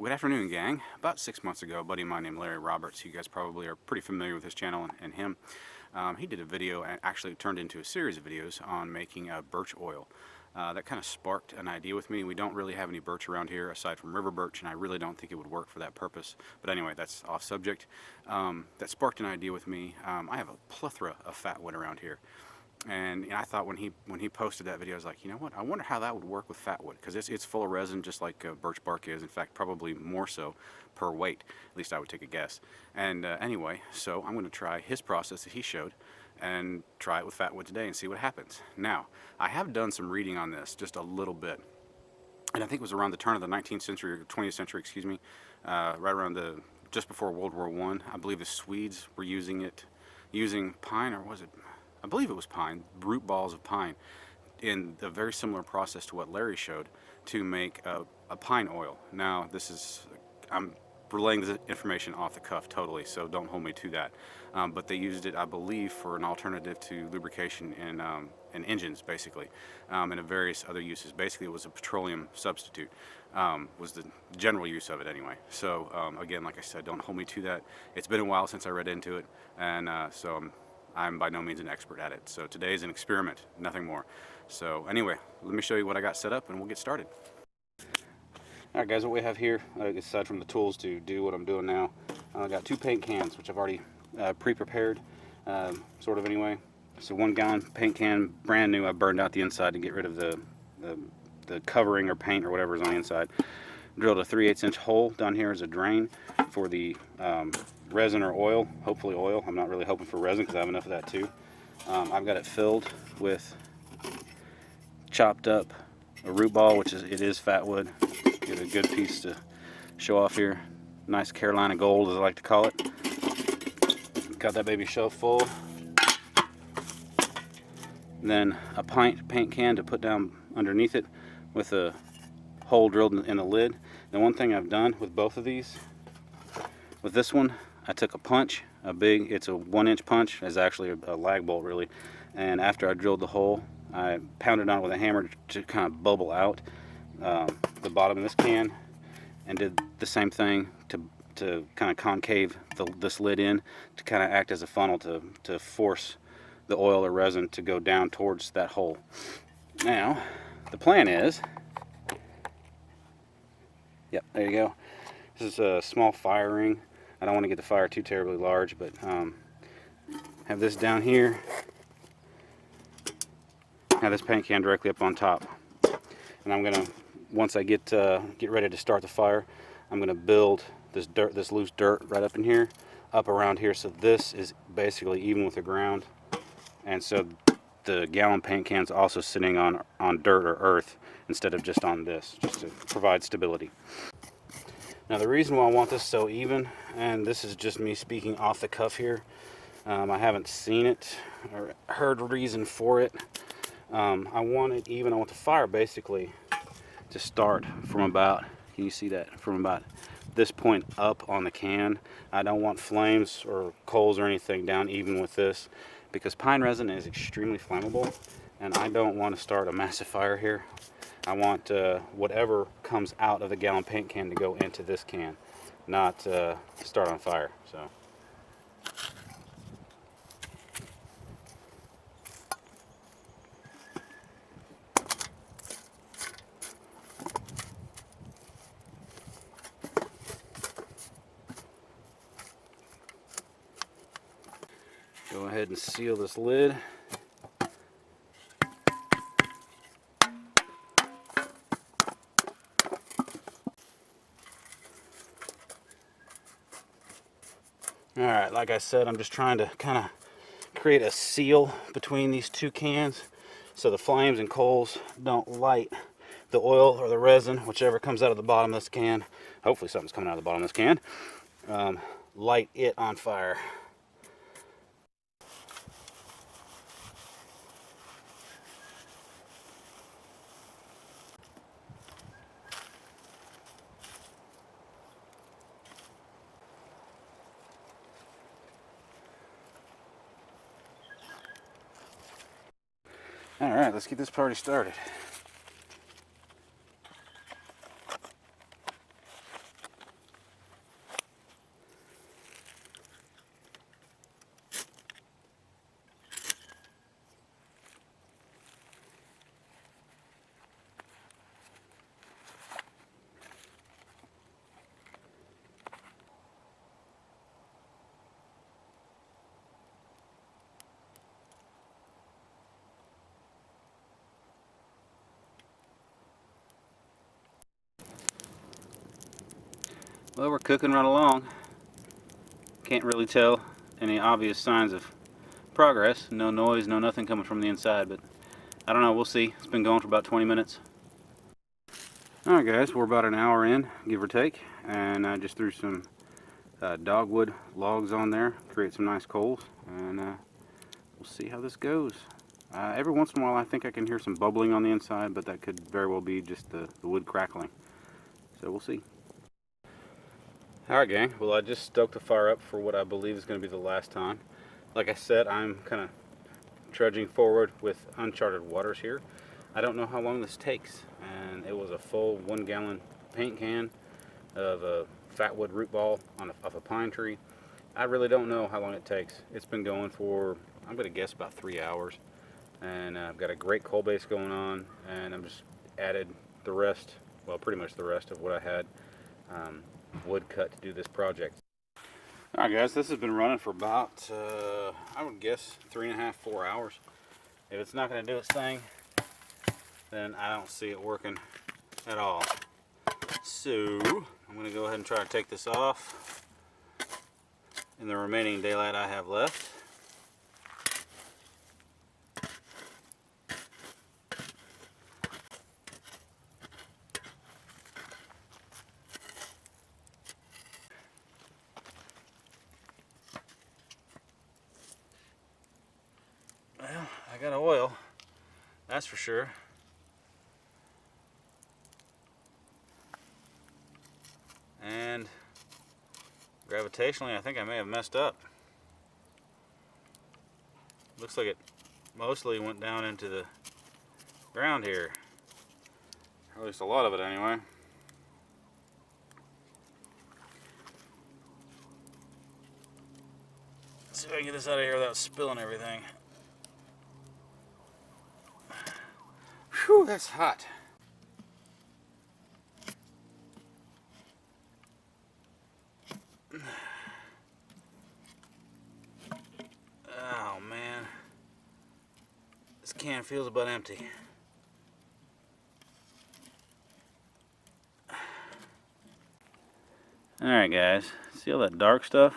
Good afternoon, gang. About 6 months ago, a buddy of mine named Larry Roberts, you guys probably are pretty familiar with his channel and him, he did a video, and actually turned into a series of videos on making birch oil. That kind of sparked an idea with me. We don't really have any birch around here aside from river birch, and I really don't think it would work for that purpose. But anyway, that's off subject. That sparked an idea with me. I have a plethora of fat wood around here. And I thought when he posted that video, I was like, you know what? I wonder how that would work with fat wood, because it's full of resin just like birch bark is. In fact, probably more so per weight. At least I would take a guess. And anyway, so I'm going to try his process that he showed and try it with fat wood today and see what happens. Now, I have done some reading on this, just a little bit. And I think it was around the turn of the 19th century, or 20th century, excuse me, right around just before World War I. I believe the Swedes were using pine, or was it? I believe it was pine, root balls of pine, in a very similar process to what Larry showed to make a pine oil. Now, I'm relaying this information off the cuff totally, so don't hold me to that. But they used it, I believe, for an alternative to lubrication in engines, basically, and in various other uses. Basically, it was a petroleum substitute, was the general use of it anyway. So, again, like I said, don't hold me to that. It's been a while since I read into it, and so I'm by no means an expert at it. So today is an experiment, nothing more. So anyway, let me show you what I got set up and we'll get started. Alright guys, what we have here, aside from the tools to do what I'm doing now, I got 2 paint cans, which I've already pre-prepared, sort of anyway. So 1 gallon paint can, brand new. I burned out the inside to get rid of the covering or paint or whatever is on the inside. Drilled a 3/8 inch hole down here as a drain for the resin or oil, hopefully oil. I'm not really hoping for resin because I have enough of that too. I've got it filled with chopped up a root ball, which it is fat wood. Get a good piece to show off here. Nice Carolina gold, as I like to call it. Got that baby shelf full. Then a paint can to put down underneath it with a hole drilled in the lid. And one thing I've done with both of these, with this one, I took a punch, it's a 1-inch punch. It's actually a lag bolt really. And after I drilled the hole, I pounded on it with a hammer to kind of bubble out the bottom of this can, and did the same thing to kind of concave this lid in to kind of act as a funnel to force the oil or resin to go down towards that hole. Now, the plan is, yep, there you go. This is a small fire ring. I don't want to get the fire too terribly large, but have this down here. Have this paint can directly up on top. And I'm gonna, once I get ready to start the fire, I'm gonna build this loose dirt right up in here, up around here, so this is basically even with the ground. And so the gallon paint can's also sitting on dirt or earth instead of just on this, just to provide stability. Now the reason why I want this so even, and this is just me speaking off the cuff here, I haven't seen it or heard a reason for it. I want it even. I want the fire basically to start from about, can you see that, from about this point up on the can. I don't want flames or coals or anything down even with this, because pine resin is extremely flammable, and I don't want to start a massive fire here. I want whatever comes out of the gallon paint can to go into this can, not start on fire. So. Go ahead and seal this lid. Alright, like I said, I'm just trying to kind of create a seal between these 2 cans so the flames and coals don't light the oil or the resin, whichever comes out of the bottom of this can. Hopefully something's coming out of the bottom of this can. Light it on fire. All right, let's get this party started. Well, we're cooking right along. Can't really tell any obvious signs of progress. No noise, no nothing coming from the inside, but I don't know, we'll see. It's been going for about 20 minutes. Alright guys, we're about an hour in, give or take, and I just threw some dogwood logs on there, create some nice coals, and we'll see how this goes. Every once in a while I think I can hear some bubbling on the inside, but that could very well be just the wood crackling. So we'll see. Alright gang, well I just stoked the fire up for what I believe is going to be the last time. Like I said, I'm kind of trudging forward with uncharted waters here. I don't know how long this takes, and it was a full 1 gallon paint can of a fatwood root ball off a pine tree. I really don't know how long it takes. It's been going for, I'm going to guess, about 3 hours, and I've got a great coal base going on, and I'm just added the rest, well pretty much the rest of what I had wood cut to do this project. Alright guys, this has been running for about, I would guess 3.5, 4 hours. If it's not going to do its thing, then I don't see it working at all. So, I'm going to go ahead and try to take this off in the remaining daylight I have left. Well, I got oil, that's for sure. And gravitationally, I think I may have messed up. Looks like it mostly went down into the ground here. Or at least a lot of it anyway. Let's see if I can get this out of here without spilling everything. Whew, that's hot. Oh man, this can feels about empty. Alright guys, see all that dark stuff?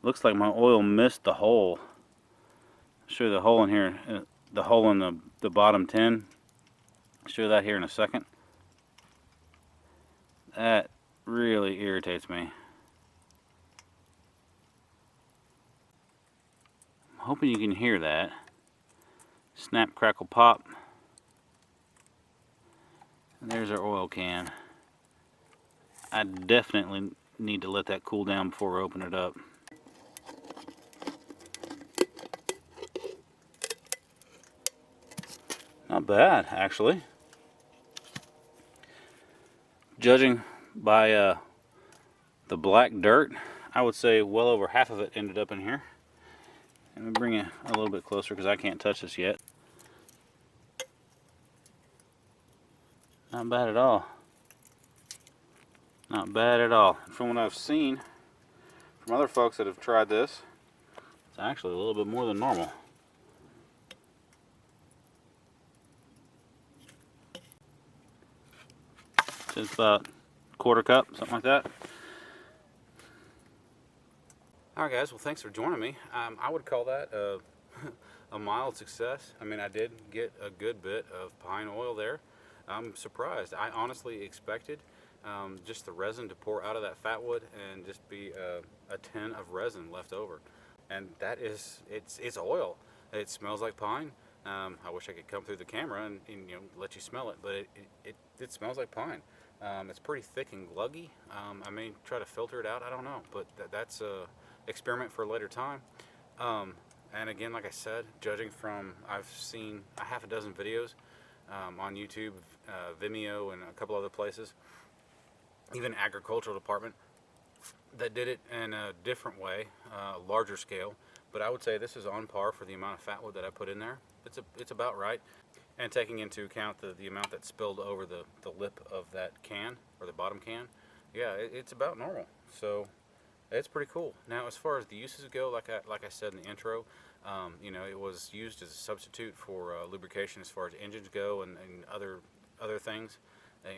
Looks like my oil missed the hole. I'll show you the hole in here, the hole in the bottom tin. I'll show you that here in a second. That really irritates me. I'm hoping you can hear that. Snap, crackle, pop. And there's our oil can. I definitely need to let that cool down before we open it up. Not bad, actually. Judging by the black dirt, I would say well over half of it ended up in here. Let me bring it a little bit closer because I can't touch this yet. Not bad at all. Not bad at all. From what I've seen from other folks that have tried this, it's actually a little bit more than normal. So it's about a quarter cup, something like that. Alright guys, well thanks for joining me. I would call that a mild success. I mean, I did get a good bit of pine oil there. I'm surprised. I honestly expected just the resin to pour out of that fatwood and just be a tin of resin left over. And that is, it's oil. It smells like pine. I wish I could come through the camera and you know, let you smell it, but it smells like pine. It's pretty thick and gluggy. I may try to filter it out, I don't know, but that's a experiment for a later time. And again, like I said, judging from, I've seen a half a dozen videos on YouTube, Vimeo, and a couple other places, even agricultural department, that did it in a different way, larger scale. But I would say this is on par for the amount of fatwood that I put in there. It's about right. And taking into account the amount that spilled over the lip of that can, or the bottom can, yeah, it's about normal. So it's pretty cool. Now, as far as the uses go, like I said in the intro, you know, it was used as a substitute for lubrication as far as engines go and other things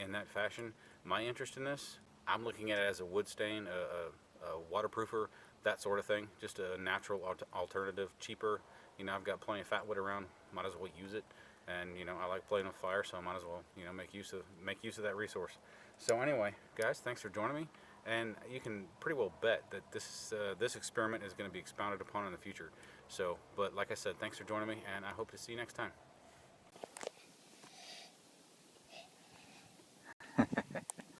in that fashion. My interest in this, I'm looking at it as a wood stain, a waterproofer, that sort of thing. Just a natural alternative, cheaper. You know, I've got plenty of fat wood around. Might as well use it. And you know, I like playing with fire, so I might as well, you know, make use of that resource. So anyway, guys, thanks for joining me. And you can pretty well bet that this experiment is going to be expounded upon in the future. So, but like I said, thanks for joining me, and I hope to see you next time.